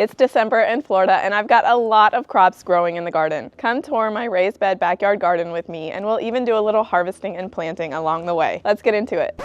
It's December in Florida and I've got a lot of crops growing in the garden. Come tour my raised bed backyard garden with me and we'll even do a little harvesting and planting along the way. Let's get into it.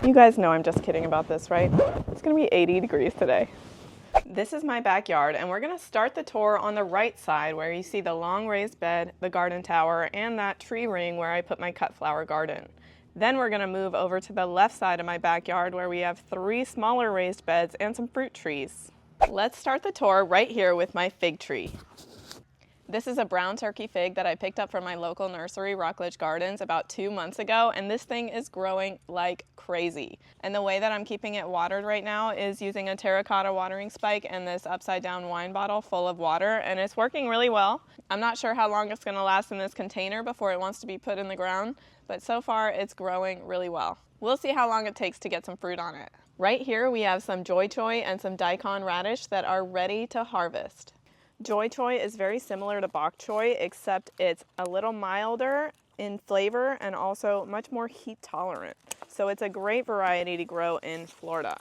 You guys know I'm just kidding about this, right? It's gonna be 80 degrees today. This is my backyard and we're gonna start the tour on the right side where you see the long raised bed, the garden tower, and that tree ring where I put my cut flower garden. Then we're gonna move over to the left side of my backyard where we have 3 smaller raised beds and some fruit trees. Let's start the tour right here with my fig tree. This is a brown turkey fig that I picked up from my local nursery, Rockledge Gardens, about 2 months ago, and this thing is growing like crazy. And the way that I'm keeping it watered right now is using a terracotta watering spike and this upside down wine bottle full of water, and it's working really well. I'm not sure how long it's gonna last in this container before it wants to be put in the ground, but so far it's growing really well. We'll see how long it takes to get some fruit on it. Right here we have some Joy Choy and some daikon radish that are ready to harvest. Joy Choy is very similar to bok choy, except it's a little milder in flavor and also much more heat tolerant. So it's a great variety to grow in Florida.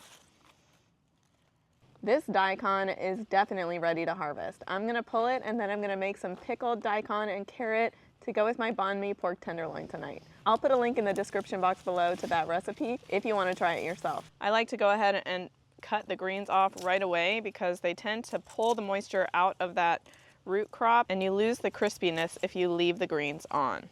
This daikon is definitely ready to harvest. I'm gonna pull it and then I'm gonna make some pickled daikon and carrot to go with my Banh Mi pork tenderloin tonight. I'll put a link in the description box below to that recipe if you want to try it yourself. I like to go ahead and cut the greens off right away because they tend to pull the moisture out of that root crop and you lose the crispiness if you leave the greens on.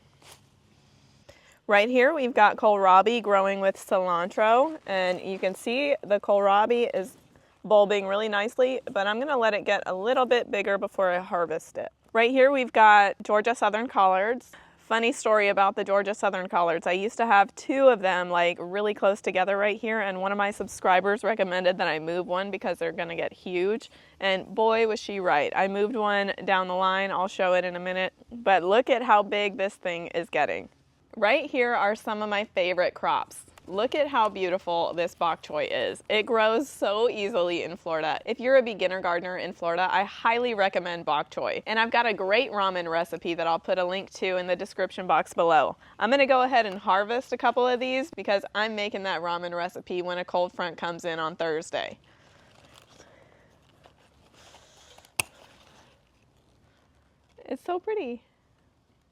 Right here we've got kohlrabi growing with cilantro, and you can see the kohlrabi is bulbing really nicely, but I'm gonna let it get a little bit bigger before I harvest it. Right here we've got Georgia Southern collards. Funny story about the Georgia Southern collards. I used to have 2 of them like really close together right here, and one of my subscribers recommended that I move one because they're gonna get huge, and boy was she right. I moved one down the line. I'll show it in a minute, but look at how big this thing is getting. Right here are some of my favorite crops. Look at how beautiful this bok choy is. It grows so easily in Florida. If you're a beginner gardener in Florida, I highly recommend bok choy. And I've got a great ramen recipe that I'll put a link to in the description box below. I'm gonna go ahead and harvest a couple of these because I'm making that ramen recipe when a cold front comes in on Thursday. It's so pretty.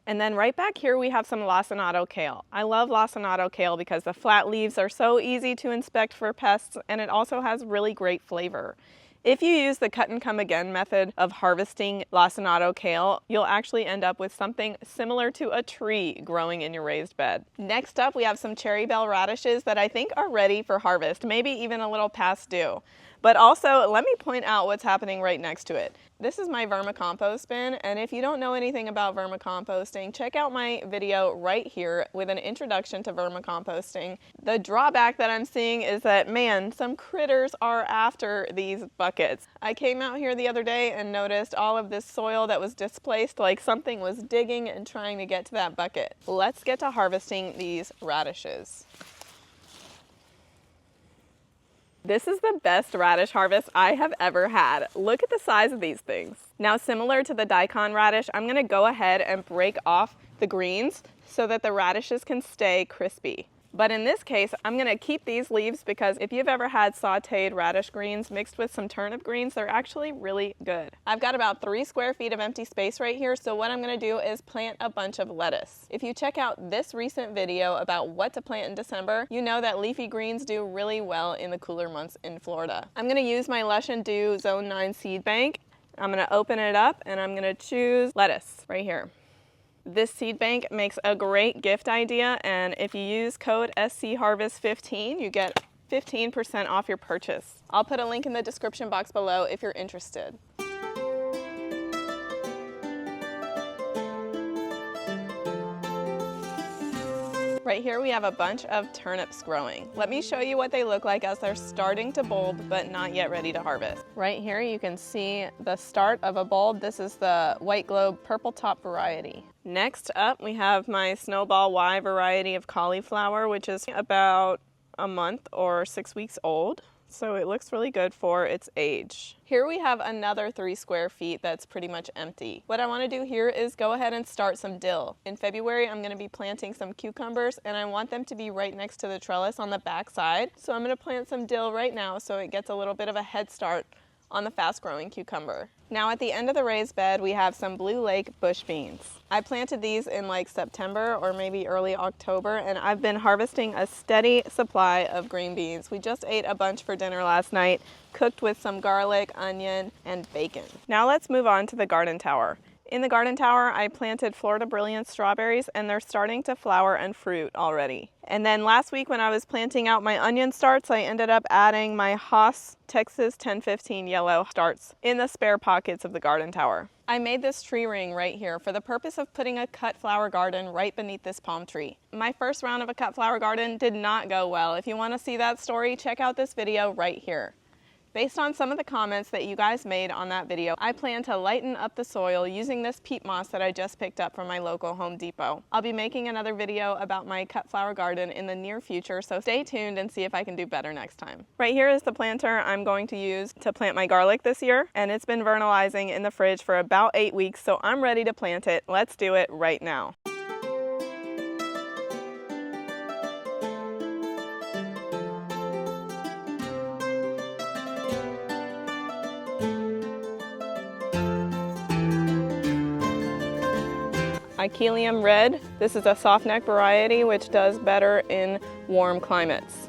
And then right back here we have some lacinato kale. I love lacinato kale because the flat leaves are so easy to inspect for pests, and it also has really great flavor. If you use the cut and come again method of harvesting lacinato kale, you'll actually end up with something similar to a tree growing in your raised bed. Next up we have some cherry bell radishes that I think are ready for harvest, maybe even a little past due. But also, let me point out what's happening right next to it. This is my vermicompost bin, and if you don't know anything about vermicomposting, check out my video right here with an introduction to vermicomposting. The drawback that I'm seeing is that, man, some critters are after these buckets. I came out here the other day and noticed all of this soil that was displaced, like something was digging and trying to get to that bucket. Let's get to harvesting these radishes. This is the best radish harvest I have ever had. Look at the size of these things. Now, similar to the daikon radish, I'm gonna go ahead and break off the greens so that the radishes can stay crispy. But in this case, I'm gonna keep these leaves because if you've ever had sauteed radish greens mixed with some turnip greens, they're actually really good. I've got about 3 square feet of empty space right here, so what I'm gonna do is plant a bunch of lettuce. If you check out this recent video about what to plant in December, you know that leafy greens do really well in the cooler months in Florida. I'm gonna use my Lush and Dew Zone 9 seed bank. I'm gonna open it up and I'm gonna choose lettuce right here. This seed bank makes a great gift idea, and if you use code SCHarvest15, you get 15% off your purchase. I'll put a link in the description box below if you're interested. Right here we have a bunch of turnips growing. Let me show you what they look like as they're starting to bulb but not yet ready to harvest. Right here you can see the start of a bulb. This is the White Globe purple top variety. Next up we have my Snowball Y variety of cauliflower, which is about a month or 6 weeks old. So it looks really good for its age. Here we have another 3 square feet that's pretty much empty. What I want to do here is go ahead and start some dill. In February, I'm going to be planting some cucumbers, and I want them to be right next to the trellis on the back side. So I'm going to plant some dill right now so it gets a little bit of a head start on the fast-growing cucumber. Now at the end of the raised bed, we have some Blue Lake bush beans. I planted these in like September or maybe early October, and I've been harvesting a steady supply of green beans. We just ate a bunch for dinner last night, cooked with some garlic, onion, and bacon. Now let's move on to the garden tower. In the garden tower, I planted Florida Brilliance strawberries, and they're starting to flower and fruit already. And then last week when I was planting out my onion starts, I ended up adding my Haas Texas 1015 yellow starts in the spare pockets of the garden tower. I made this tree ring right here for the purpose of putting a cut flower garden right beneath this palm tree. My first round of a cut flower garden did not go well. If you want to see that story, check out this video right here. Based on some of the comments that you guys made on that video, I plan to lighten up the soil using this peat moss that I just picked up from my local Home Depot. I'll be making another video about my cut flower garden in the near future, so stay tuned and see if I can do better next time. Right here is the planter I'm going to use to plant my garlic this year, and it's been vernalizing in the fridge for about 8 weeks, so I'm ready to plant it. Let's do it right now. Icelium red. This is a soft neck variety which does better in warm climates.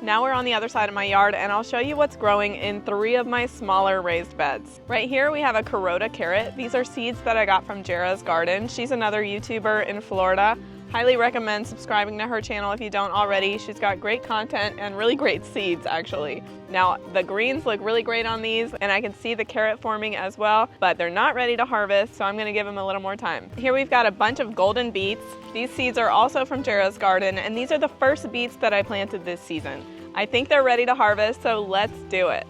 Now we're on the other side of my yard, and I'll show you what's growing in 3 of my smaller raised beds. Right here we have a Carota carrot. These are seeds that I got from Jera's garden. She's another YouTuber in Florida. Highly recommend subscribing to her channel if you don't already. She's got great content and really great seeds actually. Now the greens look really great on these, and I can see the carrot forming as well, but they're not ready to harvest, so I'm gonna give them a little more time. Here we've got a bunch of golden beets. These seeds are also from Jera's garden, and these are the first beets that I planted this season. I think they're ready to harvest, so let's do it.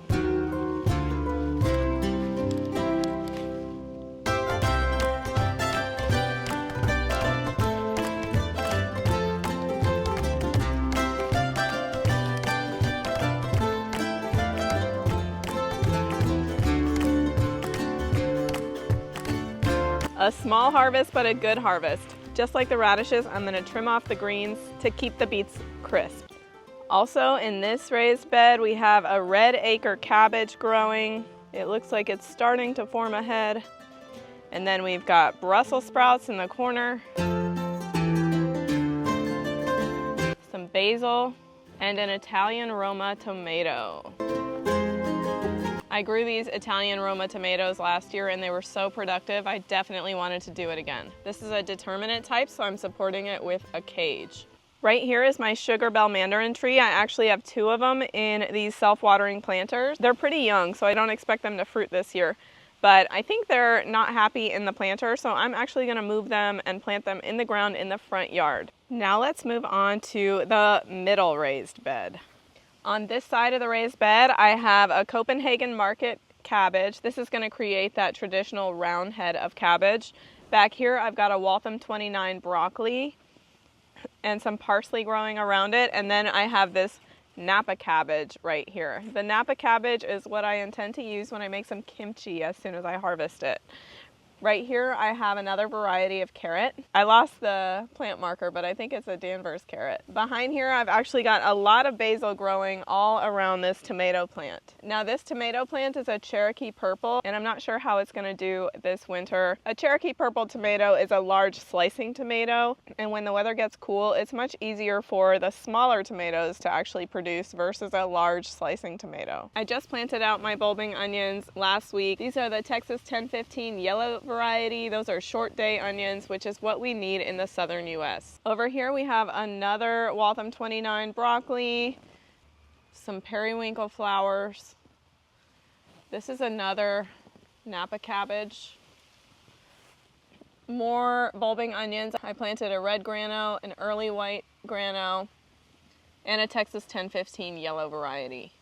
A small harvest, but a good harvest. Just like the radishes, I'm gonna trim off the greens to keep the beets crisp. Also in this raised bed, we have a red acre cabbage growing. It looks like it's starting to form a head. And then we've got Brussels sprouts in the corner, some basil, and an Italian Roma tomato. I grew these Italian Roma tomatoes last year and they were so productive, I definitely wanted to do it again. This is a determinate type, so I'm supporting it with a cage. Right here is my sugar bell mandarin tree. I actually have 2 of them in these self-watering planters. They're pretty young, so I don't expect them to fruit this year. But I think they're not happy in the planter, so I'm actually gonna move them and plant them in the ground in the front yard. Now let's move on to the middle raised bed. On this side of the raised bed, I have a Copenhagen market cabbage. This is gonna create that traditional round head of cabbage. Back here, I've got a Waltham 29 broccoli and some parsley growing around it, and then I have this Napa cabbage right here. The Napa cabbage is what I intend to use when I make some kimchi as soon as I harvest it. Right here I have another variety of carrot. I lost the plant marker, but I think it's a Danvers carrot. Behind here I've actually got a lot of basil growing all around this tomato plant. Now this tomato plant is a Cherokee purple, and I'm not sure how it's gonna do this winter. A Cherokee purple tomato is a large slicing tomato, and when the weather gets cool, it's much easier for the smaller tomatoes to actually produce versus a large slicing tomato. I just planted out my bulbing onions last week. These are the Texas 1015 yellow variety. Those are short day onions, which is what we need in the southern US. Over here we have another Waltham 29 broccoli, some periwinkle flowers. This is another Napa cabbage. More bulbing onions. I planted a red grano, an early white grano, and a Texas 1015 yellow variety.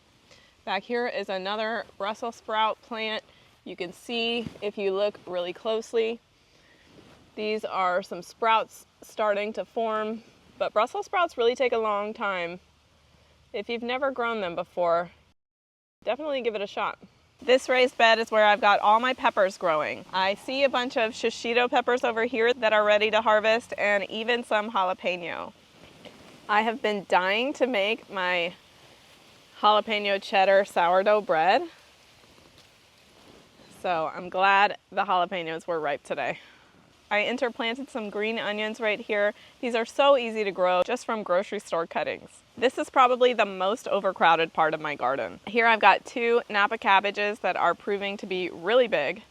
Back here is another Brussels sprout plant. You can see, if you look really closely, These are some sprouts starting to form, but Brussels sprouts really take a long time. If you've never grown them before, definitely give it a shot. This raised bed is where I've got all my peppers growing. I see a bunch of shishito peppers over here that are ready to harvest, and even some jalapeno. I have been dying to make my jalapeno cheddar sourdough bread, so I'm glad the jalapenos were ripe today. I interplanted some green onions right here. These are so easy to grow just from grocery store cuttings. This is probably the most overcrowded part of my garden. Here I've got 2 Napa cabbages that are proving to be really big.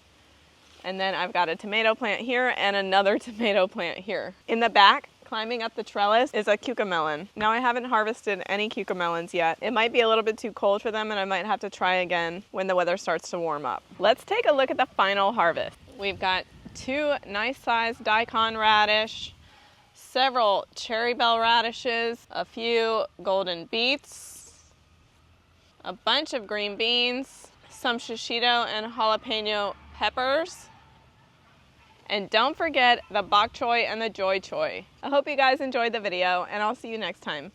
And then I've got a tomato plant here and another tomato plant here. In the back, climbing up the trellis, is a cucamelon. Now I haven't harvested any cucamelons yet. It might be a little bit too cold for them and I might have to try again when the weather starts to warm up. Let's take a look at the final harvest. We've got 2 nice sized daikon radish, several cherry bell radishes, a few golden beets, a bunch of green beans, some shishito and jalapeno peppers, and don't forget the bok choy and the joy choy. I hope you guys enjoyed the video, and I'll see you next time.